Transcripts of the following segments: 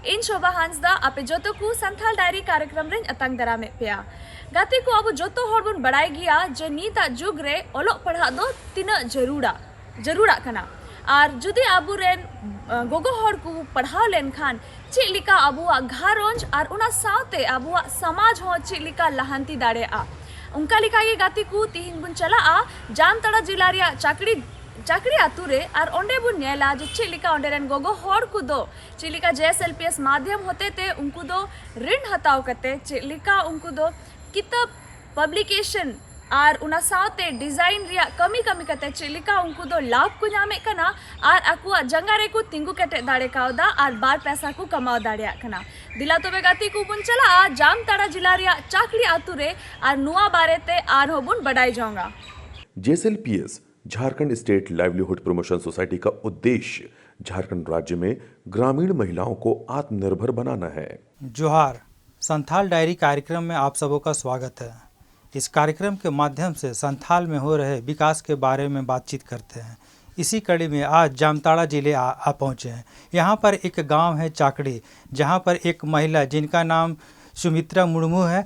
इन शोभा हांसदा आपे जोतो को संथाल डायरी कार्यक्रम रे अतंग दरामे पेया गाते को अब जोतो हर बन बड़ाई गया जे नीता जुग रे ओलोग पढ़ा दो तीना जरूरा कना और जुदी आबू रेन गोगो हर को पढ़ाव लेन खान चिलिका आबुआ घारोंज और उना सावते आबुआ समाज हो चिलिका लहांती दाड़े आ उनका लिखा ये गाती को तिहिन बुन चला आ जामताड़ा जिला रिया चाकड़ी आतु रे और ओंडे बुन नेला जे चिलिका ओंडे रेन गोगो हर को दो चिलिका JSLPS माध्यम होते ते उनको दो ऋण हताव करते चिलिका उनको दो किताब पब्लिकेशन और उना सावते डिजाइन रिया कमी करते चिलिका उनको दो लाभ को नामे कना और अकुआ जंगारे को तिंगु कटे दाड़े कावदा और बार पैसा को कमाव दाड़े कना दिला तो बेगाती को बुन चला जामताड़ा जिला रिया चाकड़ी आतु रे और नुआ बारेते आर हो बुन बढ़ाई जाऊंगा। JSLPS Jharkhand state livelihood promotion society का उद्देश्य झारखंड राज्य में ग्रामीण महिलाओं को आत्मनिर्भर बनाना है। जोहार, संथाल डायरी कार्यक्रम में आप सबों का स्वागत है। इस कार्यक्रम के माध्यम से संथाल में हो रहे विकास के बारे में बातचीत करते हैं। इसी कड़ी में आज जामताड़ा जिले आ पहुँचे हैं। यहाँ पर एक गांव है चाकड़ी, जहाँ पर एक महिला जिनका नाम सुमित्रा मुर्मू है,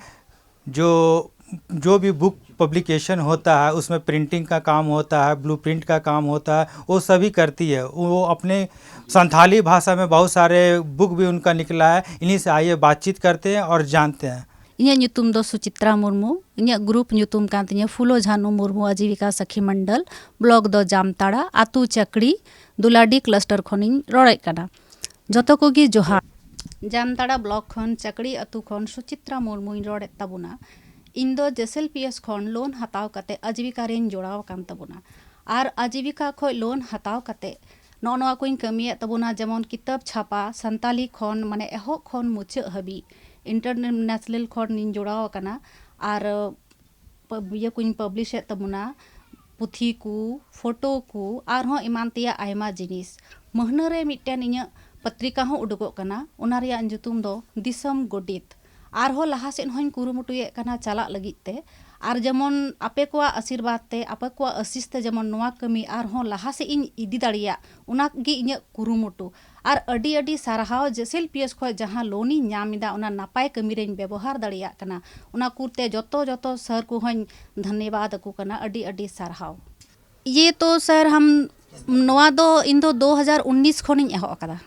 जो भी बुक पब्लिकेशन होता है उसमें प्रिंटिंग का काम होता है, ब्लूप्रिंट का काम होता है, वो सभी करती है। वो अपने संथाली भाषा में बहुत सारे बुक भी उनका निकला है। इन्हीं से आइए बातचीत करते हैं और जानते हैं। इन्हें ᱧᱩᱛᱩᱢ ᱫᱚ सुचित्रा मुर्मू, इन्हें ग्रुप ᱧᱩᱛᱩᱢ कान तिन्हें फूलो झानू मुर्मू आजीविका सखी मंडल, ब्लॉक दो जामताड़ा, आतु चकड़ी, दुलाडी क्लस्टर खनिन रोड़े कना। जतो कोगी जोहार। जामताड़ा ब्लॉक खन चकड़ी आतु खन सुचित्रा मुर्मू रोड़े तबुना। इन दो JSLPS खन लोन हताव कते आजीविका रेन जोड़ाव कान तबुना। आर आजीविका खोय लोन हताव कते नवा कोइन कमिये तबुना जेमन किताब छापा संताली खन माने एहो खन मुचाद हबी इंटरनेशनल खन निन जोड़ाव कना और ये कोइन पब्लिश तबुना पुथी को फोटो को और हो इमान तिया आयमा जिनिस महना रे मिटन इन्या पत्रिका हो उडुगो कना उना रिया ᱧᱩᱛᱩᱢ दो दिसम गोडित और हो लहा सेन होइन कुरुमुटुये कना चला लगित ते और जेमन आपे को आशीर्वाद ते आपे को आशीष ते जेमन नोआ कमी और हो लहा से इन इदी दाड़िया उना गी इन्या कुरुमुटु और अडी अडी सारहाव JSLPS खो जहां लोनी ᱧᱟᱢᱤदा उना नापाय कमी रेन व्यवहार दाड़िया कना उना कुरते जतो सर को होइन धन्यवाद को कना अडी अडी सारहाव। ये तो सर हम नोआ दो इन दो 2019 खनिन एहो कदा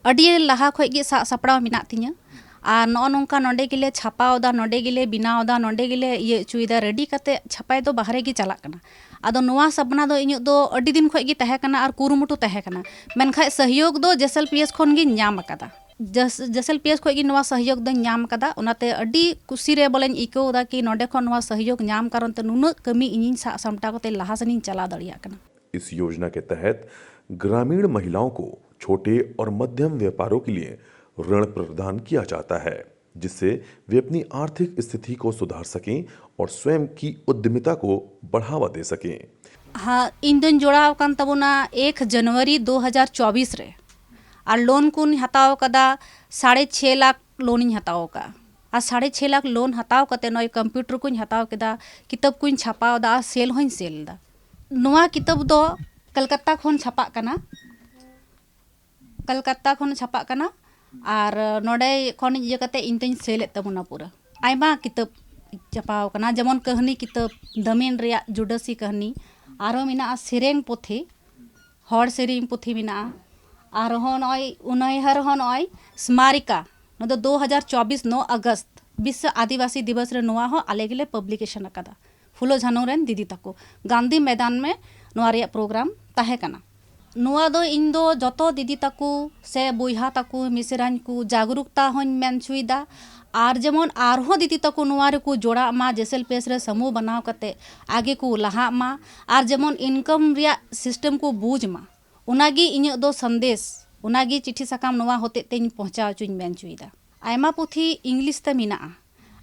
अडी लहा खो गे सापड़ा मिना तिnya और नौ नौका नोंडे गिले छापावदा नोंडे गिले बिनावदा नोंडे गिले ये चुईदा रेडी कते छापाय दो बाहरे गी चला कना आदो नोआ सपना दो इᱧ दो अडी दिन खो गी तहे कना और कुरुमुटु तहे कना मेनखाय सहयोग दो JSLPS खन गी ᱧᱟᱢ कदा JSLPS खो गी नोआ सहयोग दो ᱧᱟᱢ कदा उनाते अडी कुसी रे बोलेन इकोदा कि नोंडे खन नोआ सहयोग ᱧᱟᱢ कारण ते नुनु कमी इᱧ सा सामटा कते लहा सनिन चला दड़िया कना। इस योजना के तहत ग्रामीण महिलाओं को छोटे और मध्यम व्यापारों के लिए ऋण प्रदान किया जाता है, जिससे वे अपनी आर्थिक स्थिति को सुधार सकें और स्वयं की उद्यमिता को बढ़ावा दे सकें। हाँ, इन दिन जोड़ाव कान तबुना 1 जनवरी 2024 रे और लोन कुन हताव कदा 6.5 लाख लोन हताव का और 6.5 लाख लोन हताव कते नय कंप्यूटर कुन हताव केदा किताब कुन छापाव दा सेल होइन सेल दा नोआ किताब दो कलकत्ता खन छापा कना और नोडे खन इया कते इन तिन सेल तबुना पूरा आयमा किताब छापाव कना जेमन कहानी किताब दमेन रिया जुडसी कहानी आरो मिना सेरेंग पोथी हर सेरेंग पोथी मिना और हो नय उनहर हो नय स्मारिका न दो 2024 9 अगस्त विश्व आदिवासी दिवस रे नोआ हो आले गेले पब्लिकेशन अकादा फुलो झानो रेन दीदी तको गांधी मैदान में नोआ रिया प्रोग्राम ताहे कना। नोआ दो इन दो जतो दीदी तको से बुहा तको मिसरान को जागरूकता होन मेनचुईदा और जेमन आरहो दीदी तको नोआ रे को जोड़ा मा JSLPS रे समूह बनाव कते आगे को लहा मा और जेमन इनकम रिया सिस्टम को बूझ मा उनागी इᱧ दो संदेश उनागी चिट्ठी सकाम नोआ होते तेñ पहुंचा चुኝ मेनचुईदा। आयमा पुथी इंग्लिश ते मिना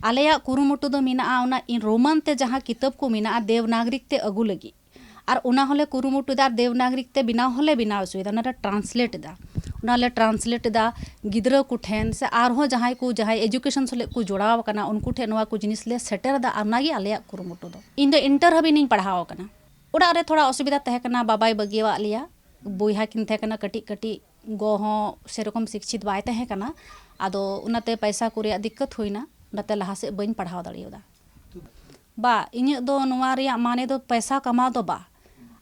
आलेया कुरुमुटु दो मिना उना इन रोमन ते जहां किताब को मिना देवनागरिक ते अगु लगी और उना होले कुरुमुटु दा देवनागरिक ते बिना होले बिना सुविधा ना ट्रांसलेट दा उनाले ट्रांसलेट दा गिद्रा को ठेन से आरहो जहां को जहां एजुकेशन सले को जोड़ाव कना उनको ठे नोआ को जिनिस ले सेटर दा आनागी आलेया कुरुमुटु दो इन दो इंटर हबी नहीं पढ़ाव कना उड़ा रे थोड़ा असुविधा तहे कना बाबाई बगिवा लिया बुहा किन थे कना कटी कटी गो हों सेरकम शिक्षित बाय तहे कना आदो उनाते पैसा को रेया दिक्कत हुईना उनाते लहा से बइन पढ़ाव दाड़ियोदा बा इᱧ दो नोवा रेया माने दो पैसा कमा दो बा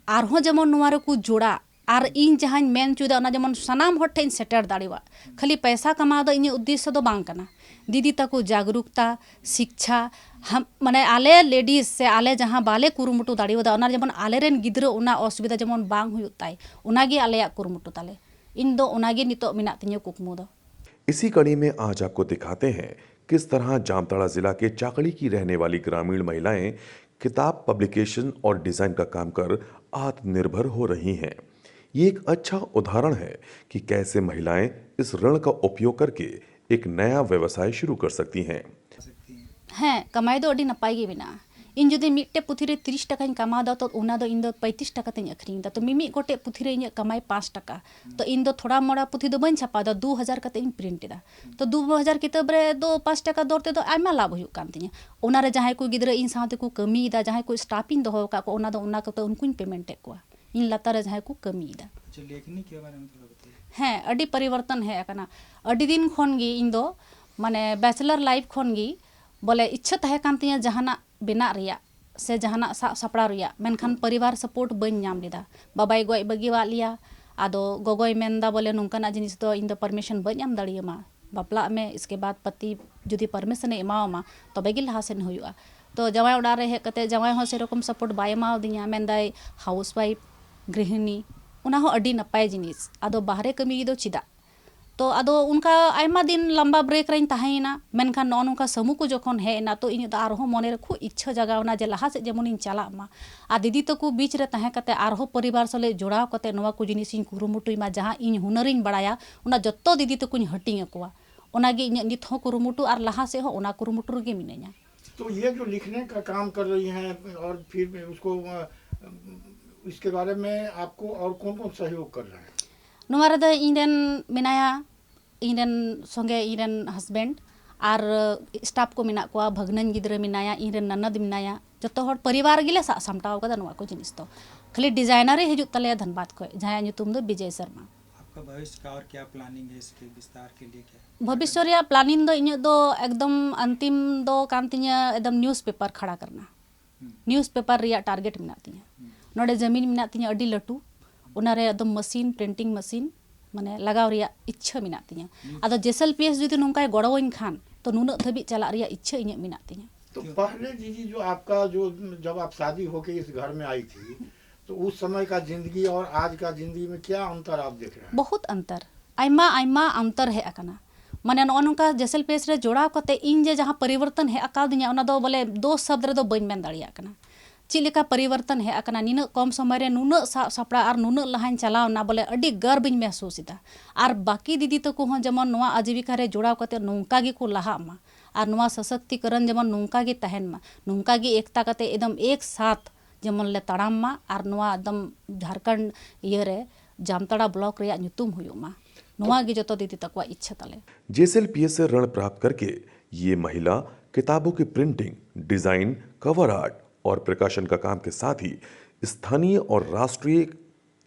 आरहों जेमन नोवा रे को जोड़ा और इन जहाँ मेन चुदा उना जेमन सानाम हर ठेन सेटर दाड़ीवा खाली पैसा कमा दो इन उद्देश्य दो बांग कना दीदी तको जागरूकता शिक्षा हम माने आले लेडीज से आले जहाँ बाले कुरुमुटु दाड़ीवा उना जेमन आले रेन गिद्र उना असुविधा जेमन बांग हुयुग ताई उनागे आलेया कुरुमुटु ताले इन दो उनागे नितो मिना तिᱧ कुकमु दो। इसी कड़ी में आज आपको दिखाते हैं किस तरह जामताड़ा जिला के चाकड़ी की रहने वाली ग्रामीण महिलाएं किताब पब्लिकेशन और डिजाइन का काम कर आत्मनिर्भर हो रही हैं। ये एक अच्छा उदाहरण है कि कैसे महिलाएं इस ऋण का उपयोग करके एक नया व्यवसाय शुरू कर सकती हैं। हैं कमाई दो अड़ी नपाई गे बिना इन जुदि मिट्टे पुथी रे 30 टका कमा दो तो उना दो इन दो 35 टका तें अखरिंग दा तो मिमी गोटे पुथी रे इन कमाई 5 टका तो इन दो थोड़ा मोड़ा पुथी दो बन छापा दो 2000 कते इन प्रिंट दा तो 2000 किताब रे दो 5 टका दरते दो आयमा लाभ हुयुग कान तिᱧ उना रे जहां को गिद्रा इन साथे को कमी दा जहां को स्टाफिंग दो का को उना दो उना को तो उनकुñ पेमेंट को इन लता रे जहां को कमी दा। लेखनी के बारे में थोड़ा बताइए। हैं अड़ी परिवर्तन है कना अड़ी दिन खन गी इन दो माने बैचलर लाइफ खन गी बोले इच्छा तहे कान तिᱧ जहाना बेना रिया से जहाना सापड़ा रिया मेनखान परिवार सपोर्ट बन नाम लेदा बाबाई गय बगिवा लिया आदो गोगोय मेनदा बोले नोंकाना जिनिस दो इन दो परमिशन बन नाम दाड़ियमा बापला में इसके बाद पति जुदी परमिशन एमावमा तबे गे लहा सेन हुयुआ तो जवाई ओड़ा रे हेज कते जवाई हो सेरकम सपोर्ट बाय एमाव दिया मेनदाय हाउस वाइफ गृहिणी उना हो अड़ी नपाय जिनिस आदो बाहरे कमी दो चिदा तो आदो उनका आयमा दिन लंबा ब्रेक रही तहेना मेनखान नौ नौका समूह को जखन हेना तो इन आरहो मने खूब इच्छा जगावना जे लहा से जेमन इन चला मा आ दीदी तको बीच रे तहे कते आरहो परिवार सले जोड़ाव कते नवा को जिनिस इन कुरुमुटुमा जहां इन हुनरिन बड़ाया उना जत्तो दीदी तको हटिंग अकोवा उनागे इन नित हो कुरुमुटु और लहा से हो उना कुरुमुटु रे मिनेया। तो ये जो लिखने का काम कर रही हैं और फिर उसको इसके बारे में आपको और कौन कौन सहयोग कर रहे हैं? नोवा रे द इनरेन मिनाया इनरेन संगे इनरेन हस्बैंड और स्टाफ को मिना को भगनन गिद्र मिनाया इनरेन ननद मिनाया जतो हर परिवार गिले सा सामटाव कदा नोवा को जिनिस तो खाली डिजाइनर हिजुग तले धनबाद को जहां ᱧᱩᱛᱩᱢ दो विजय शर्मा। आपका भविष्य का और क्या प्लानिंग है इसके विस्तार के लिए क्या? भविष्य रे प्लानिंग दो इन दो एकदम अंतिम दो कान तिᱧ एकदम न्यूज़पेपर खड़ा करना न्यूज़पेपर रिया टारगेट मिना तिᱧ नोडे जमीन मिना तिᱧ अडी लटू उना रे एकदम मशीन प्रिंटिंग मशीन माने लगाव रिया इच्छा मिना तिᱧ आदो जेएसएलपीएस जुदी नोंकाय गड़ोइन खान तो नुना धबी चला रिया इच्छा इन मिना तिᱧ। तो पहले दीदी जो आपका जो जब आप शादी होके इस घर में आई थी तो उस समय का जिंदगी और आज का जिंदगी में क्या अंतर आप देख रहे हैं? बहुत अंतर आयमा आयमा अंतर है अकना माने नो नोंका जेएसएलपीएस रे जोड़ाव कते इन जे जहां परिवर्तन है अकाल दिया उना दो बोले दो शब्द रे दो बइन मेन दाड़िया कना चिलेका परिवर्तन है अकना निन कम समय रे नुन सापड़ा और नुन लहान चलावना बोले अडी गर्व इन महसूसिता और बाकी दीदी तको हो जमन नोआ आजीविका रे जोड़ाव कते नोंका गे को लहा मा और नोआ सशक्तिकरण जमन नोंका गे तहन मा नोंका गे एकता कते एकदम एक साथ जमन ले तड़ाम मा और नोआ एकदम झारखंड ये रे जामताड़ा ब्लॉक रे ᱧᱩᱛᱩᱢ हुयुमा नोआ गे जतो दीदी तकवा इच्छा तले। जेएसएलपीएस से ऋण प्राप्त करके ये महिला किताबों की प्रिंटिंग, डिजाइन, कवर आर्ट और प्रकाशन का काम के साथ ही स्थानीय और राष्ट्रीय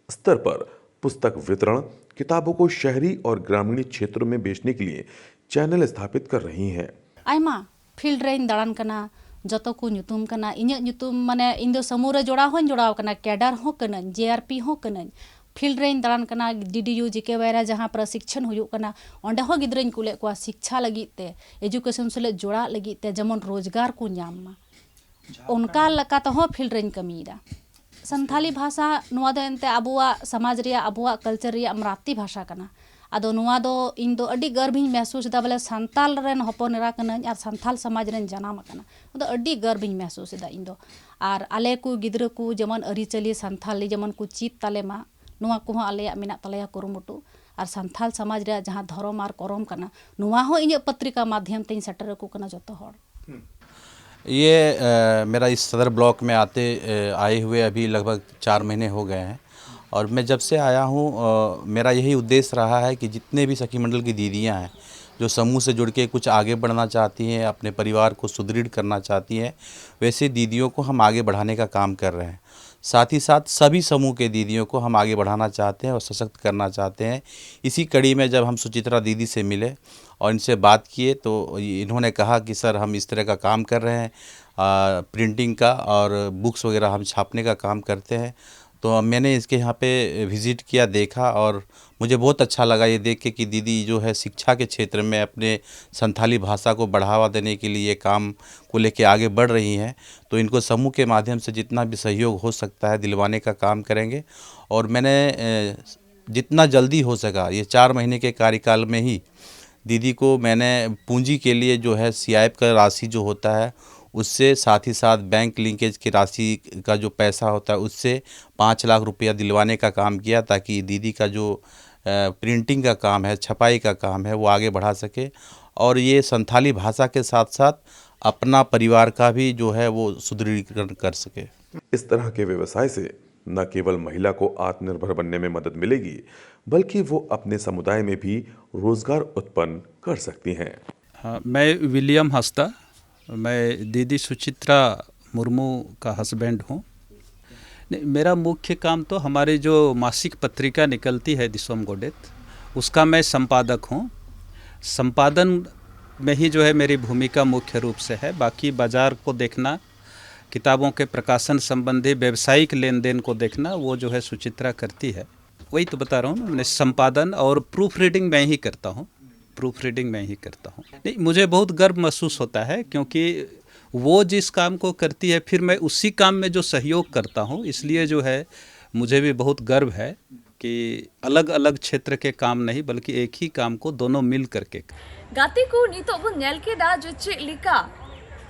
स्तर पर पुस्तक वितरण, किताबों को शहरी और ग्रामीण क्षेत्रों में बेचने के लिए चैनल स्थापित कर रही हैं। आयमा फील्ड रेन दाड़ान कना जतो को ᱧᱩᱛᱩᱢ कना इᱧ ᱧᱩᱛᱩᱢ माने इन दो समूह रे जोड़ा होन जोड़ाव कना कैडर हो कना जेआरपी हो कना फील्ड रेन दाड़ान कना डीडीयू जीके वायरा जहां प्रशिक्षण हुयुग कना ओंडे हो गिद्रन कुले को शिक्षा लगी ते एजुकेशन से जोड़ा लगी ते जमन रोजगार को नाम मा उनका लका तो हो फील्ड रेन कमीदा संथाली भाषा नुआ दो एनते अबुआ समाज रिया अबुआ कल्चर रिया मराठी भाषा कना आदो नुआ दो इन दो अडी गर्व हिं महसूस दा बोले संताल रेन हपनरा कना और संथाल समाज रेन जनाम कना तो अडी गर्व हिं महसूस दा इन दो और आले को गिद्र को जमन अरिचली संथाली जमन को चीत ताले मा नुआ को आले मिना तलेया कुरुमुटु और संथाल समाज रे जहां धर्म और करम कना नुआ हो इन पत्रिका माध्यम ते सेटर को कना जतो हर। ये मेरा इस सदर ब्लॉक में आए हुए अभी लगभग 4 महीने हो गए हैं और मैं जब से आया हूँ मेरा यही उद्देश्य रहा है कि जितने भी सखी मंडल की दीदियाँ हैं जो समूह से जुड़ के कुछ आगे बढ़ना चाहती हैं, अपने परिवार को सुदृढ़ करना चाहती हैं, वैसे दीदियों को हम आगे बढ़ाने का काम कर रहे हैं। साथ ही साथ सभी समूह के दीदियों को हम आगे बढ़ाना चाहते हैं और सशक्त करना चाहते हैं। इसी कड़ी में जब हम सुचित्रा दीदी से मिले और इनसे बात किए तो इन्होंने कहा कि सर हम इस तरह का काम कर रहे हैं, प्रिंटिंग का और बुक्स वगैरह हम छापने का काम करते हैं। तो मैंने इसके यहाँ पे विज़िट किया, देखा और मुझे बहुत अच्छा लगा ये देख के कि दीदी जो है शिक्षा के क्षेत्र में अपने संथाली भाषा को बढ़ावा देने के लिए काम को लेके आगे बढ़ रही हैं। तो इनको समूह के माध्यम से जितना भी सहयोग हो सकता है दिलवाने का काम करेंगे। और मैंने जितना जल्दी हो सका ये 4 महीने के कार्यकाल में ही दीदी को मैंने पूंजी के लिए जो है CIF का राशि जो होता है उससे, साथ ही साथ बैंक लिंकेज की राशि का जो पैसा होता है उससे 5 लाख रुपया दिलवाने का काम किया, ताकि दीदी का जो प्रिंटिंग का काम है, छपाई का काम है, वो आगे बढ़ा सके और ये संथाली भाषा के साथ साथ अपना परिवार का भी जो है वो सुदृढ़ीकरण कर सके। इस तरह के व्यवसाय से न केवल महिला को आत्मनिर्भर बनने में मदद मिलेगी, बल्कि वो अपने समुदाय में भी रोजगार उत्पन्न कर सकती हैं। हाँ, मैं विलियम हंसदा, मैं दीदी सुचित्रा मुर्मू का हस्बैंड हूँ। मेरा मुख्य काम तो हमारे जो मासिक पत्रिका निकलती है दिसोम गोडेत, उसका मैं संपादक हूँ। संपादन में ही जो है मेरी भूमिका मुख्य रूप से है। बाकी बाज़ार को देखना, किताबों के प्रकाशन संबंधी व्यावसायिक लेन देन को देखना, वो जो है सुचित्रा करती है। वही तो बता रहा हूँ, मैंने संपादन और प्रूफ रीडिंग मैं ही करता हूँ। नहीं, मुझे बहुत गर्व महसूस होता है, क्योंकि वो जिस काम को करती है फिर मैं उसी काम में जो सहयोग करता हूँ, इसलिए जो है मुझे भी बहुत गर्व है कि अलग अलग क्षेत्र के काम नहीं बल्कि एक ही काम को दोनों मिल करके। गाती को नीतो बुन नेल केदा जो चे लिका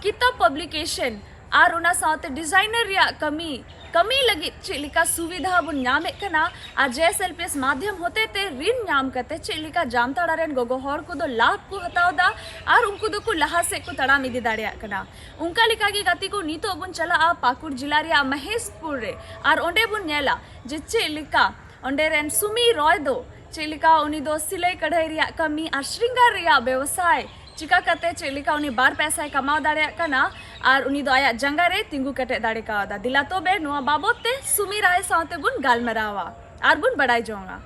किताब पब्लिकेशन आर उना साथे डिजाइनर या कमी लगी चे लिका सुविधा बुन नामे कना आ JSLPS माध्यम होते ते ऋण नाम करते चे लिका जामताड़ा रेन गोगो हर को दो लाभ को हताव दा आर उनको दो को लहा से को तड़ा मिदी दाड़िया कना उनका लिका की गति को नीतो बुन चला आ पाकुड़ जिला रिया महेशपुर रे आर ओंडे बुन नेला जे चे लिका ओंडे रेन सुमी रॉय दो चेलिका उनी दो सिलाई कढ़ाई रिया कमी और श्रृंगार रिया व्यवसाय चिका करते चेलिका उनी बार पैसा कमाव दाड़े कना और उनी दो आया जंगा रे तिंगु कटे दाड़े का दिला तो बे नुआ बाबत ते सुमी राय साथे बुन गालमरावा और बुन बढ़ाई जोंगा।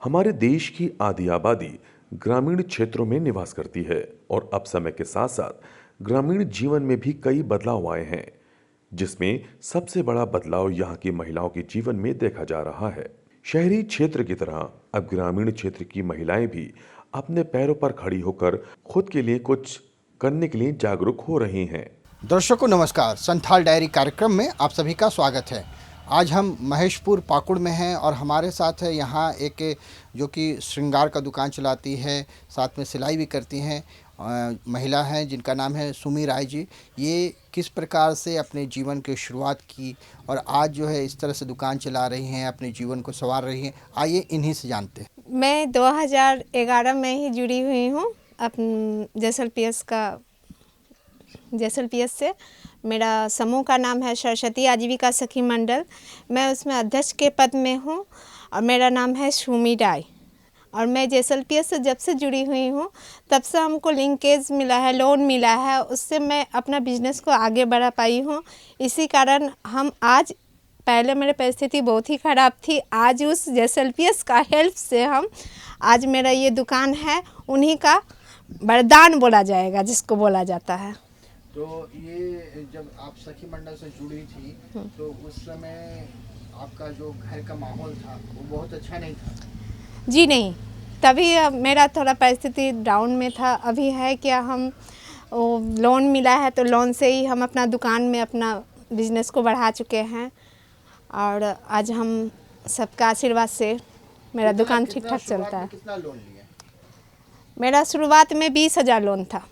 हमारे देश की आधी आबादी ग्रामीण क्षेत्रों में निवास करती है और अब समय के साथ साथ ग्रामीण जीवन में भी कई बदलाव आए हैं, जिसमें सबसे बड़ा बदलाव यहाँ की महिलाओं के जीवन में देखा जा रहा है। शहरी क्षेत्र की तरह अब ग्रामीण क्षेत्र की महिलाएं भी अपने पैरों पर खड़ी होकर खुद के लिए कुछ करने के लिए जागरूक हो रही हैं। दर्शकों नमस्कार, संथाल डायरी कार्यक्रम में आप सभी का स्वागत है। आज हम महेशपुर पाकुड़ में हैं और हमारे साथ है यहाँ एक जो कि श्रृंगार का दुकान चलाती है, साथ में सिलाई भी करती हैं, महिला हैं जिनका नाम है सुमी राय जी। ये किस प्रकार से अपने जीवन की शुरुआत की और आज जो है इस तरह से दुकान चला रही हैं, अपने जीवन को संवार रही हैं, आइए इन्हीं से जानते हैं। मैं 2011 में ही जुड़ी हुई हूँ JSLPS से। मेरा समूह का नाम है सरस्वती आजीविका सखी मंडल। मैं उसमें अध्यक्ष के पद में हूँ और मेरा नाम है सुमी राय। और मैं JSLPS से जब से जुड़ी हुई हूँ तब से हमको लिंकेज मिला है, लोन मिला है, उससे मैं अपना बिजनेस को आगे बढ़ा पाई हूँ। इसी कारण हम आज, पहले मेरी परिस्थिति बहुत ही ख़राब थी, आज उस JSLPS का हेल्प से हम आज मेरा ये दुकान है, उन्हीं का वरदान बोला जाएगा जिसको बोला जाता है। तो ये जब आप सखी मंडल से जुड़ी थी तो उस समय आपका जो घर का माहौल था वो बहुत अच्छा नहीं था? जी नहीं, तभी मेरा थोड़ा परिस्थिति डाउन में था। अभी है क्या, हम लोन मिला है तो लोन से ही हम अपना दुकान में अपना बिजनेस को बढ़ा चुके हैं और आज हम सबका आशीर्वाद से मेरा दुकान ठीक ठाक चलता है। कितना लोन लिया? मेरा शुरुआत में 20,000 लोन था।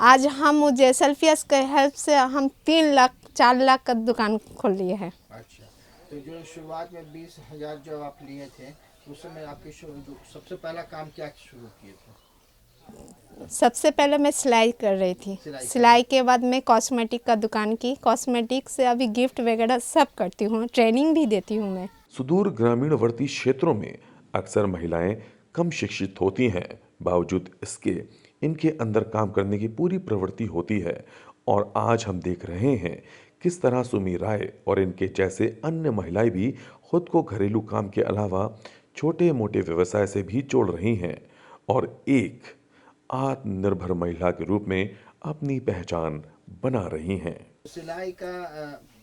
आज हम JSLPS के हेल्प से हम 3 लाख 4 लाख का दुकान खोल लिए हैं। अच्छा, तो जो शुरुआत में 20,000 जब आप लिए थे उस समय आपके सबसे पहला काम क्या शुरू किए थे? सबसे पहले मैं सिलाई कर रही थी। सिलाई के बाद मैं कॉस्मेटिक का दुकान की। कॉस्मेटिक से अभी गिफ्ट वगैरह सब करती हूँ, ट्रेनिंग भी देती हूँ मैं। सुदूर ग्रामीणवर्ती क्षेत्रों में अक्सर महिलाएं कम शिक्षित होती हैं, बावजूद इसके इनके अंदर काम करने की पूरी प्रवृत्ति होती है और आज हम देख रहे हैं किस तरह सुमी राय और इनके जैसे अन्य महिलाएं भी खुद को घरेलू काम के अलावा छोटे मोटे व्यवसाय से भी जोड़ रही हैं और एक आत्मनिर्भर महिला के रूप में अपनी पहचान बना रही हैं। सिलाई का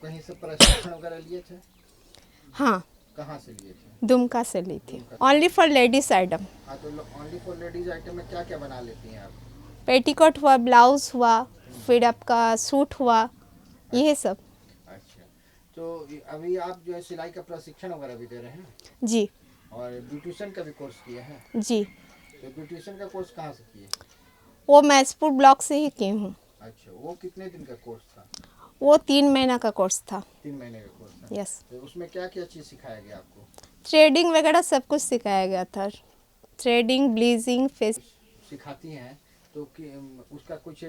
कहीं से प्रशिक्षण वगैरह लिए थे? हाँ, कहाँ से लिए थे? दुमका से ली थी। Only for ladies item. हाँ, तो ओनली फॉर लेडीज आइटम में क्या क्या बना लेती हैं आप? पेटीकोट हुआ, ब्लाउज हुआ, फिर आपका सूट हुआ, ये सब। अच्छा, तो अभी आप जो है सिलाई का प्रशिक्षण वगैरह भी दे रहे हैं जी और ब्यूटिशियन का भी कोर्स किया है? जी, तो ब्यूटिशियन का कोर्स कहाँ से किए? वो महसपुर ब्लॉक से ही की हूँ। अच्छा, वो कितने दिन का कोर्स था? वो 3 महीना का कोर्स था। 3 महीने का कोर्स था। यस, तो उसमें क्या क्या चीज़ सिखाया गया आपको? थ्रेडिंग वगैरह सब कुछ सिखाया गया था। Threading, bleaching, face. सिखाती हैं तो उसका कुछ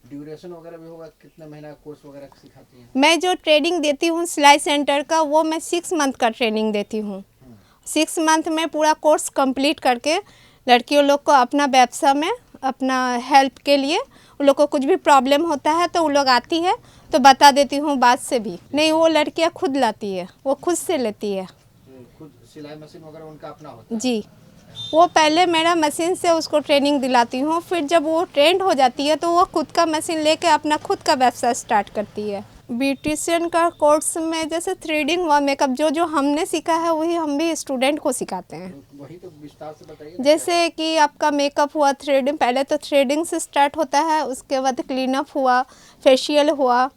ड्यूरेशन वगैरह भी होगा? कितने महीना का कोर्स वगैरह सिखाती हैं? मैं जो ट्रेनिंग देती हूँ सिलाई सेंटर का, वो मैं 6 मंथ का ट्रेनिंग देती हूँ। 6 मंथ में पूरा कोर्स कंप्लीट करके लड़कियों लोग को अपना व्यवसाय में अपना हेल्प के लिए, उन लोग को कुछ भी प्रॉब्लम होता है तो उन लोग आती है तो बता देती हूँ बात से भी। नहीं, वो लड़कियाँ खुद लाती है, वो खुद से लेती है। खुद सिलाई मशीन वगैरह उनका अपना होता है? जी, वो पहले मेरा मशीन से उसको ट्रेनिंग दिलाती हूँ, फिर जब वो ट्रेंड हो जाती है तो वो खुद का मशीन लेके अपना खुद का व्यवसाय स्टार्ट करती है। ब्यूटिशियन का कोर्स में जैसे थ्रेडिंग हुआ, मेकअप, जो हमने सीखा है वही हम भी स्टूडेंट को सिखाते हैं। वही तो विस्तार से बताइए। जैसे कि आपका मेकअप हुआ, थ्रेडिंग, पहले तो थ्रेडिंग से स्टार्ट होता है, उसके बाद क्लीनअप हुआ, फेशियल हुआ,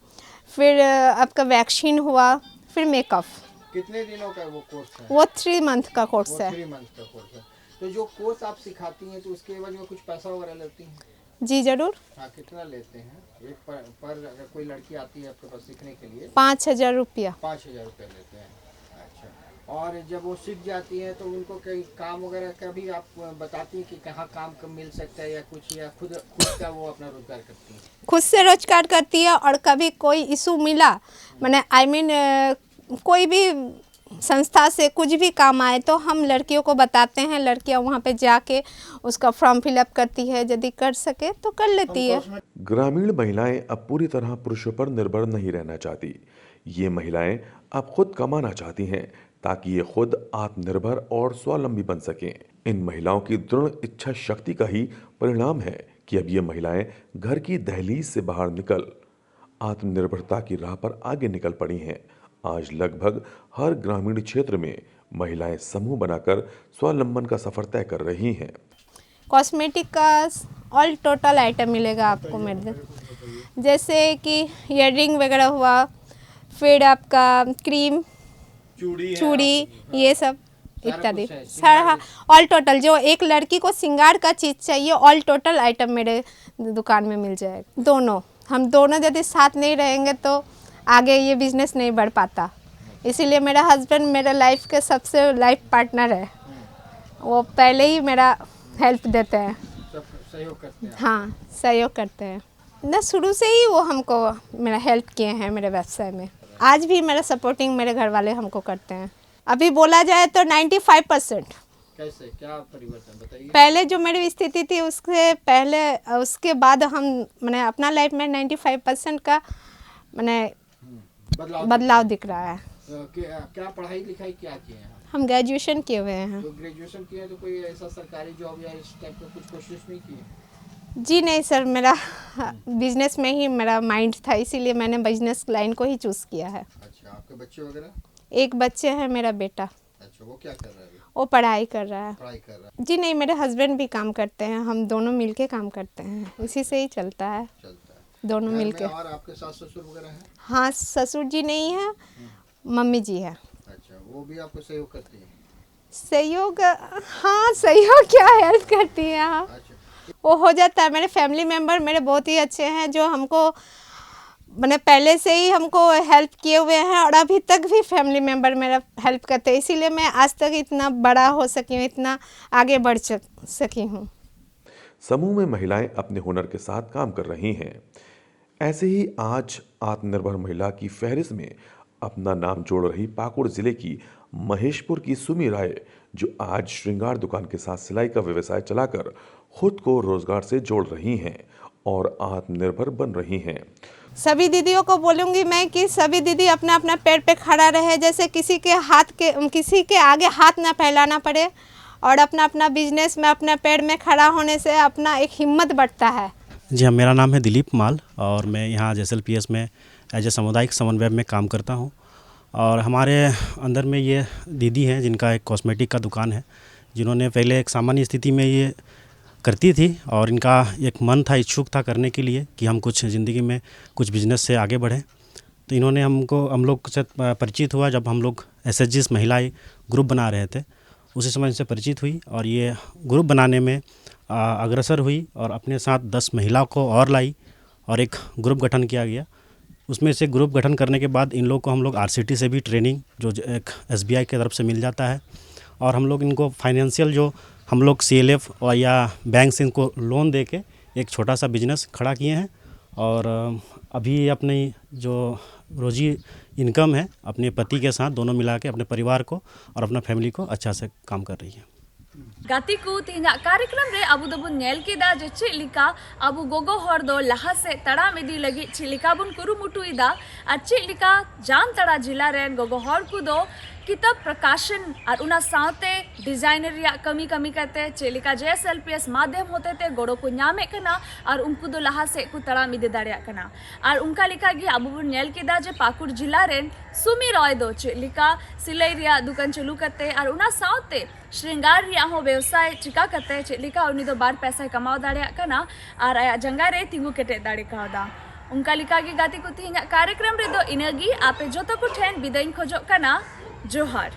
फिर आपका वैक्सीन हुआ, फिर मेकअप। कितने दिनों का वो कोर्स है? वो 3 मंथ का कोर्स है। 3 मंथ का कोर्स है। तो जो कोर्स आप सिखाती हैं तो उसके एवज में कुछ पैसा वगैरह लेती हैं? जी ज़रूर। हाँ, कितना लेते हैं? एक पर अगर कोई लड़की आती है आपके पास सीखने के लिए? 5,000 रुपया। 5,000 रुपये लेते हैं। अच्छा, और जब वो सीख जाती है तो उनको कहीं काम वगैरह का भी आप बताती हैं कि कहाँ काम कब मिल सकता है या कुछ, या खुद का वो अपना रोजगार करती हैं? खुद से रोजगार करती है, और कभी कोई इशू मिला, मैंने कोई भी संस्था से कुछ भी काम आए तो हम लड़कियों को बताते हैं, लड़कियां वहां पे जाके उसका फॉर्म फिलअप करती है, यदि कर सके तो कर लेती है। ग्रामीण महिलाएं अब पूरी तरह पुरुषों पर निर्भर नहीं रहना चाहती। ये महिलाएं अब खुद कमाना चाहती हैं ताकि ये खुद आत्मनिर्भर और स्वावलंबी बन सकें। इन महिलाओं की दृढ़ इच्छा शक्ति का ही परिणाम है कि अब ये महिलाएं घर की दहलीज से बाहर निकल आत्मनिर्भरता की राह पर आगे निकल पड़ी हैं। आज लगभग हर ग्रामीण क्षेत्र में महिलाएं समूह बनाकर स्वावलंबन का सफर तय कर रही हैं। कॉस्मेटिक का ऑल टोटल आइटम मिलेगा आपको मेरे, जैसे कि ईयररिंग वगैरह हुआ, फिर आपका क्रीम, चूड़ी, ये सब इत्यादि सारा ऑल टोटल। जो एक लड़की को श्रृंगार का चीज़ चाहिए, ऑल टोटल आइटम मेरे दुकान में मिल जाएगा। दोनों, हम दोनों यदि साथ नहीं रहेंगे तो आगे ये बिजनेस नहीं बढ़ पाता। इसीलिए मेरा हस्बैंड मेरा लाइफ के सबसे लाइफ पार्टनर है। वो पहले ही मेरा हेल्प देते हैं, सहयोग करते हैं। हाँ, सहयोग करते हैं ना, शुरू से ही वो हमको मेरा हेल्प किए हैं मेरे व्यवसाय में। आज भी मेरा सपोर्टिंग मेरे घर वाले हमको करते हैं। अभी बोला जाए तो 95%। कैसे, क्या परिवर्तन बताइए? पहले जो मेरी स्थिति थी उसके पहले, उसके बाद हम मैंने अपना लाइफ में 95% का मैंने बदलाव दिख रहा है। क्या पढ़ाई लिखाई क्या किए हैं? हम ग्रेजुएशन किए हुए हैं। तो ग्रेजुएशन किए हैं तो कोई ऐसा सरकारी जॉब या इस टाइप का कुछ कोशिश नहीं की? जी नहीं सर, मेरा बिजनेस में ही मेरा माइंड था, इसीलिए मैंने बिजनेस लाइन को ही चूज़ किया है। अच्छा, आपके बच्चे वगैरह? एक बच्चे हैं, मेरा बेटा। अच्छा, वो क्या कर रहा है? वो पढ़ाई कर रहा है। पढ़ाई कर रहा है? जी नहीं, मेरे हस्बैंड भी काम करते हैं, हम दोनों मिलके काम करते हैं, इसी से ही चलता है, दोनों मिलके। और आपके सास ससुर वगैरह हैं? हाँ, ससुर जी नहीं है, मम्मी जी है। अच्छा, वो भी आपको सहयोग करती है? सहयोग, हाँ सहयोग क्या, हेल्प करती है। हाँ, अच्छा, वो हो जाता है। मेरे फैमिली मेम्बर मेरे बहुत ही अच्छे हैं, जो हमको मैंने पहले से ही हमको हेल्प किए हुए हैं, और अभी तक भी फैमिली मेम्बर मेरा हेल्प करते हैं, इसीलिए मैं आज तक इतना बड़ा हो सकी हूँ, इतना आगे बढ़ सकी हूँ। समूह में महिलाएं अपने हुनर के साथ काम कर रही हैं। ऐसे ही आज आत्मनिर्भर महिला की फहरिस्त में अपना नाम जोड़ रही पाकुड़ जिले की महेशपुर की सुमी राय, जो आज श्रृंगार दुकान के साथ सिलाई का व्यवसाय चलाकर खुद को रोजगार से जोड़ रही हैं और आत्मनिर्भर बन रही हैं। सभी दीदियों को बोलूँगी मैं कि सभी दीदी अपना अपना पैर पे खड़ा रहे, जैसे किसी के आगे हाथ ना फैलाना पड़े, और अपना अपना बिजनेस में अपने पैर में खड़ा होने से अपना एक हिम्मत बढ़ता है। जी हाँ, मेरा नाम है दिलीप माल और मैं यहाँ JSLPS में एज ए सामुदायिक समन्वय में काम करता हूँ। और हमारे अंदर में ये दीदी हैं जिनका एक कॉस्मेटिक का दुकान है, जिन्होंने पहले एक सामान्य स्थिति में ये करती थी और इनका एक मन था, इच्छुक था करने के लिए कि हम कुछ ज़िंदगी में कुछ बिजनेस से आगे बढ़ें। तो इन्होंने हम लोग से परिचित हुआ जब हम लोग SHGs महिलाएं ग्रुप बना रहे थे, उसी समय इनसे परिचित हुई और ये ग्रुप बनाने में अग्रसर हुई और अपने साथ 10 महिलाओं को और लाई और एक ग्रुप गठन किया गया। उसमें से ग्रुप गठन करने के बाद इन लोग को हम लोग RCT से भी ट्रेनिंग जो एक SBI की तरफ से मिल जाता है, और हम लोग इनको फाइनेंशियल जो हम लोग CLF और या बैंक से इनको लोन दे के एक छोटा सा बिजनेस खड़ा किए हैं। और अभी अपनी जो रोजी इनकम है अपने पति के साथ दोनों मिला के अपने परिवार को और अपना फैमिली को अच्छा से काम कर रही है। गाती को तेना कार्यक्रम रे अबू दबुन नेल केदा जे चिलिका अबू गोगो हर दो लहा से तड़ाम इदी लगी चिलिका बुन कुरुमुटुइदा आ चिलिका जामताड़ा जिला रेन गोगो हर को दो किताब प्रकाशन और उना साथे डिजाइनर या कमी करते चिलिका JSLPS माध्यम होते थे गोड़ो को नामे कना और उनको दो लहा से को तड़ाम इदी दाड़िया कना और उनका लिखा गया अबू बुन नेल केदा जे पाकुड़ जिला रेन सुमी रॉय दो चिलिका सिलाई रिया दुकान चालू करते और उना साथे श्रृंगार रिया हो व्यवसाय चिका करते चिलिका उन्नी दो बार पैसा कमाओ दाड़िया कना और आया जंगा रे तिंगु केटे दाड़े कादा उनका लिखा गया गाती को तीन कार्यक्रम रे दो इनगी आपे जो तो को ठेन विदाइन खोजो कना जोहार।